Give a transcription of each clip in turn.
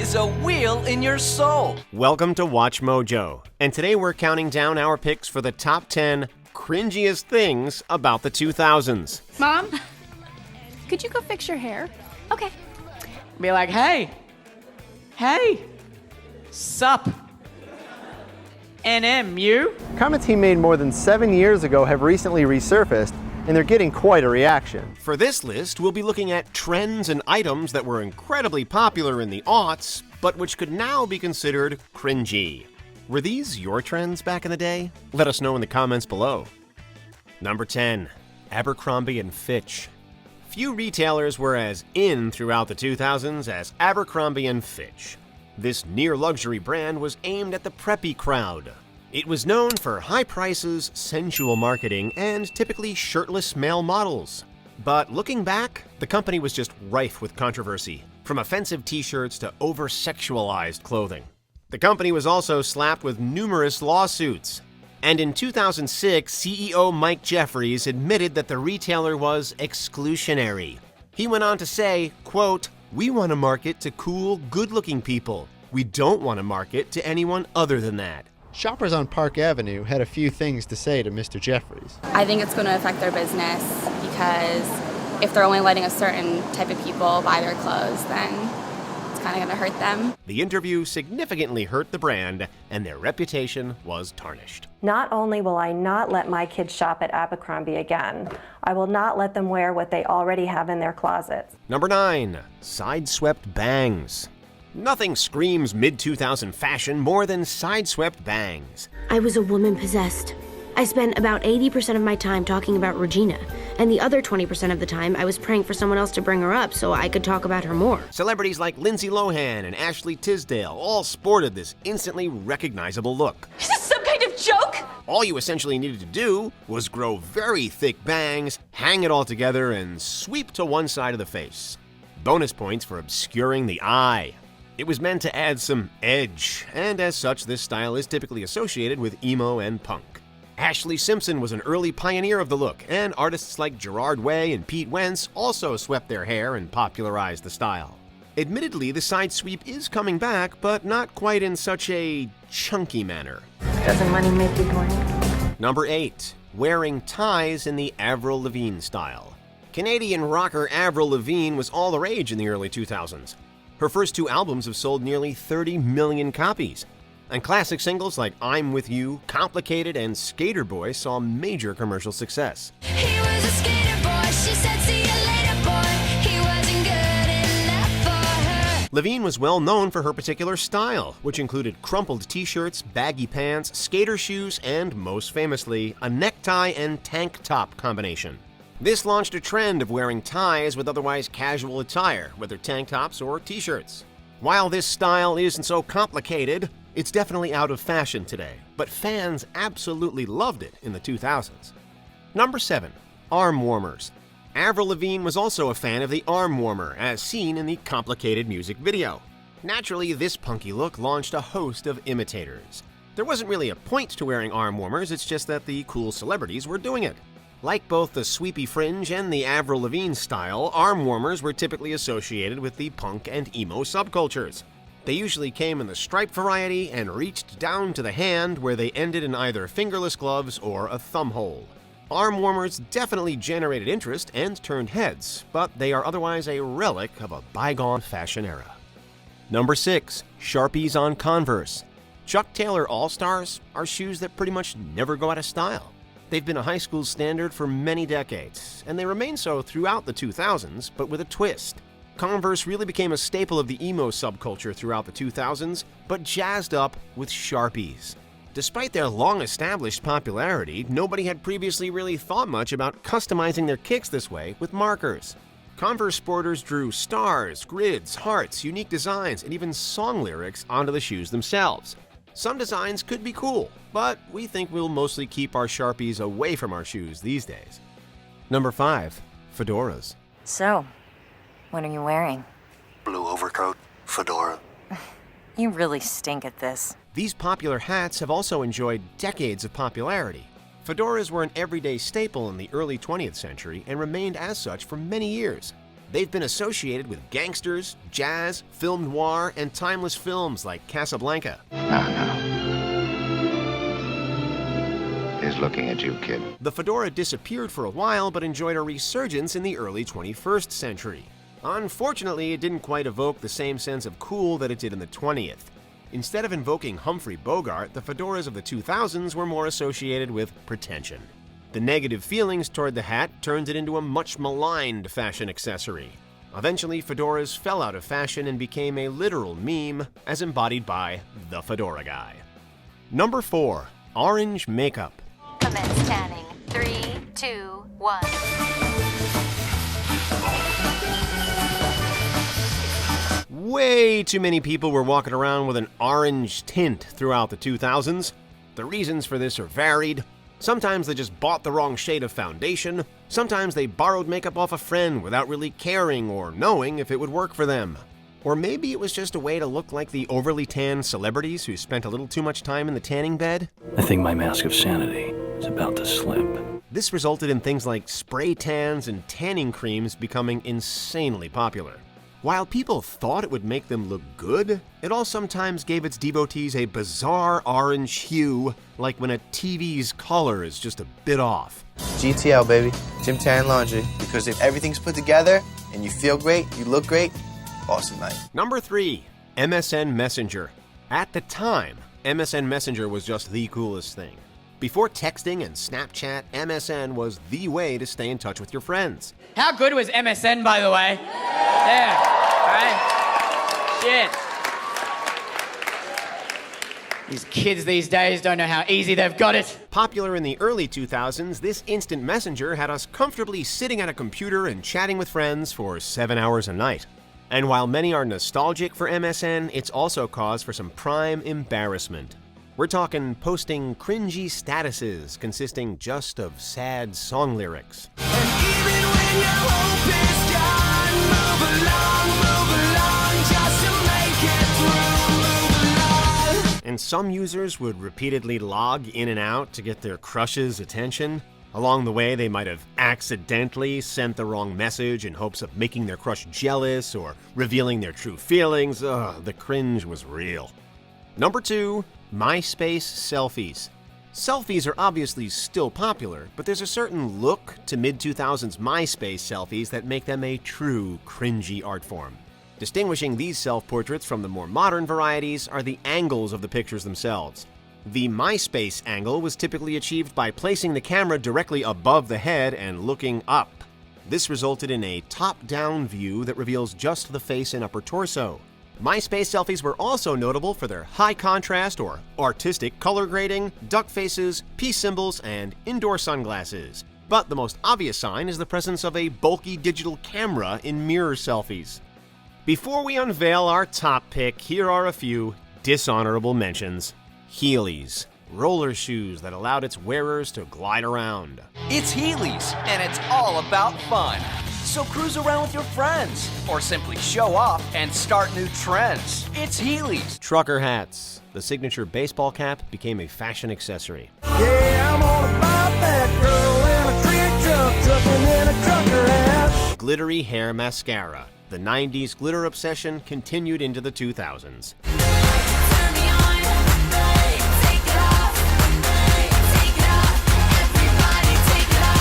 is a wheel in your soul. Welcome to WatchMojo, and today we're counting down our picks for the top 10 cringiest things about the 2000s. Mom, could you go fix your hair? Okay. Be like, hey, sup, NM, you? Comments he made more than 7 years ago have recently resurfaced, and they're getting quite a reaction. For this list, we'll be looking at trends and items that were incredibly popular in the aughts, but which could now be considered cringy. Were these your trends back in the day? Let us know in the comments below. Number 10. Abercrombie & Fitch. Few retailers were as in throughout the 2000s as Abercrombie & Fitch. This near-luxury brand was aimed at the preppy crowd. It was known for high prices, sensual marketing, and typically shirtless male models. But looking back, the company was just rife with controversy, from offensive t-shirts to over-sexualized clothing. The company was also slapped with numerous lawsuits. And in 2006, CEO Mike Jeffries admitted that the retailer was exclusionary. He went on to say, quote, "We want to market to cool, good-looking people. We don't want to market to anyone other than that." Shoppers on Park Avenue had a few things to say to Mr. Jeffries. I think it's going to affect their business because if they're only letting a certain type of people buy their clothes, then it's kind of going to hurt them. The interview significantly hurt the brand, and their reputation was tarnished. Not only will I not let my kids shop at Abercrombie again, I will not let them wear what they already have in their closets. Number 9. Sideswept bangs. Nothing screams mid-2000 fashion more than sideswept bangs. I was a woman possessed. I spent about 80% of my time talking about Regina, and the other 20% of the time I was praying for someone else to bring her up so I could talk about her more. Celebrities like Lindsay Lohan and Ashley Tisdale all sported this instantly recognizable look. Is this some kind of joke? All you essentially needed to do was grow very thick bangs, hang it all together, and sweep to one side of the face. Bonus points for obscuring the eye. It was meant to add some edge, and as such, this style is typically associated with emo and punk. Ashley Simpson was an early pioneer of the look, and artists like Gerard Way and Pete Wentz also swept their hair and popularized the style. Admittedly, the side sweep is coming back, but not quite in such a chunky manner. Doesn't money make you horny? Number 8. Wearing ties in the Avril Lavigne style. Canadian rocker Avril Lavigne was all the rage in the early 2000s. Her first 2 albums have sold nearly 30 million copies. And classic singles like I'm With You, Complicated, and Skater Boy saw major commercial success. He was a skater boy, she said see you later boy, he wasn't good enough for her. Lavigne was well known for her particular style, which included crumpled t-shirts, baggy pants, skater shoes, and most famously, a necktie and tank top combination. This launched a trend of wearing ties with otherwise casual attire, whether tank tops or t-shirts. While this style isn't so complicated, it's definitely out of fashion today, but fans absolutely loved it in the 2000s. Number 7. Arm warmers. Avril Lavigne was also a fan of the arm warmer, as seen in the Complicated music video. Naturally, this punky look launched a host of imitators. There wasn't really a point to wearing arm warmers, it's just that the cool celebrities were doing it. Like both the sweepy fringe and the Avril Lavigne style, arm warmers were typically associated with the punk and emo subcultures. They usually came in the striped variety and reached down to the hand, where they ended in either fingerless gloves or a thumb hole. Arm warmers definitely generated interest and turned heads, but they are otherwise a relic of a bygone fashion era. Number 6. Sharpies on Converse. Chuck Taylor All-Stars are shoes that pretty much never go out of style. They've been a high school standard for many decades, and they remain so throughout the 2000s, but with a twist. Converse really became a staple of the emo subculture throughout the 2000s, but jazzed up with Sharpies. Despite their long-established popularity, nobody had previously really thought much about customizing their kicks this way with markers. Converse sporters drew stars, grids, hearts, unique designs, and even song lyrics onto the shoes themselves. Some designs could be cool, but we think we'll mostly keep our Sharpies away from our shoes these days. Number 5. Fedoras. So, what are you wearing? Blue overcoat, fedora. You really stink at this. These popular hats have also enjoyed decades of popularity. Fedoras were an everyday staple in the early 20th century and remained as such for many years. They've been associated with gangsters, jazz, film noir, and timeless films like Casablanca. Now. He's looking at you, kid. The fedora disappeared for a while, but enjoyed a resurgence in the early 21st century. Unfortunately, it didn't quite evoke the same sense of cool that it did in the 20th. Instead of invoking Humphrey Bogart, the fedoras of the 2000s were more associated with pretension. The negative feelings toward the hat turned it into a much maligned fashion accessory. Eventually, fedoras fell out of fashion and became a literal meme, as embodied by the Fedora Guy. Number 4. Orange makeup. Commence tanning. 3, 2, 1. Way too many people were walking around with an orange tint throughout the 2000s. The reasons for this are varied. Sometimes they just bought the wrong shade of foundation. Sometimes they borrowed makeup off a friend without really caring or knowing if it would work for them. Or maybe it was just a way to look like the overly tanned celebrities who spent a little too much time in the tanning bed. I think my mask of sanity is about to slip. This resulted in things like spray tans and tanning creams becoming insanely popular. While people thought it would make them look good, it all sometimes gave its devotees a bizarre orange hue, like when a TV's color is just a bit off. GTL, baby. Gym Tan Laundry. Because if everything's put together and you feel great, you look great, awesome night. Number 3. MSN Messenger. At the time, MSN Messenger was just the coolest thing. Before texting and Snapchat, MSN was the way to stay in touch with your friends. How good was MSN, by the way? Yeah, right? Shit. These kids these days don't know how easy they've got it. Popular in the early 2000s, this instant messenger had us comfortably sitting at a computer and chatting with friends for 7 hours a night. And while many are nostalgic for MSN, it's also cause for some prime embarrassment. We're talking posting cringy statuses consisting just of sad song lyrics. And even when your hope is gone, move along, just to make it through, move along. And some users would repeatedly log in and out to get their crush's attention. Along the way, they might have accidentally sent the wrong message in hopes of making their crush jealous or revealing their true feelings. Ugh, the cringe was real. Number 2. Myspace selfies. Selfies are obviously still popular, but there's a certain look to mid-2000s Myspace selfies that make them a true cringy art form. Distinguishing these self-portraits from the more modern varieties are the angles of the pictures themselves. The Myspace angle was typically achieved by placing the camera directly above the head and looking up. This resulted in a top-down view that reveals just the face and upper torso. Myspace selfies were also notable for their high contrast or artistic color grading, duck faces, peace symbols, and indoor sunglasses. But the most obvious sign is the presence of a bulky digital camera in mirror selfies. Before we unveil our top pick, here are a few dishonorable mentions. Heelys, roller shoes that allowed its wearers to glide around. It's Heelys, and it's all about fun. So cruise around with your friends, or simply show off and start new trends. It's Heelys. Trucker hats. The signature baseball cap became a fashion accessory. Yeah, I'm all about that girl in a trick truck, trucking in a trucker hat. Glittery hair mascara. The 90s glitter obsession continued into the 2000s.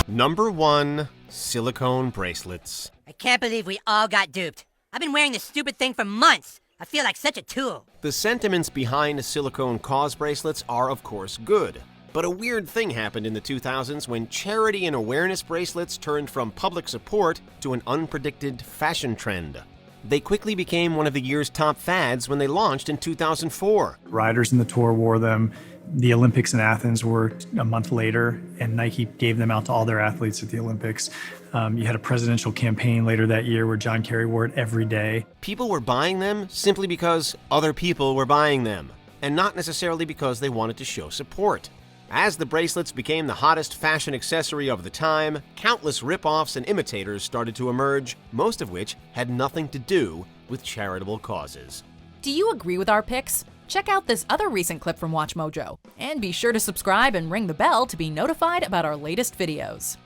Number 1. Silicone bracelets. I can't believe we all got duped. I've been wearing this stupid thing for months. I feel like such a tool. The sentiments behind silicone cause bracelets are, of course, good. But a weird thing happened in the 2000s when charity and awareness bracelets turned from public support to an unpredicted fashion trend. They quickly became one of the year's top fads when they launched in 2004. Riders in the tour wore them. The Olympics in Athens were a month later, and Nike gave them out to all their athletes at the Olympics. You had a presidential campaign later that year where John Kerry wore it every day. People were buying them simply because other people were buying them, and not necessarily because they wanted to show support. As the bracelets became the hottest fashion accessory of the time, countless rip-offs and imitators started to emerge, most of which had nothing to do with charitable causes. Do you agree with our picks? Check out this other recent clip from WatchMojo, and be sure to subscribe and ring the bell to be notified about our latest videos.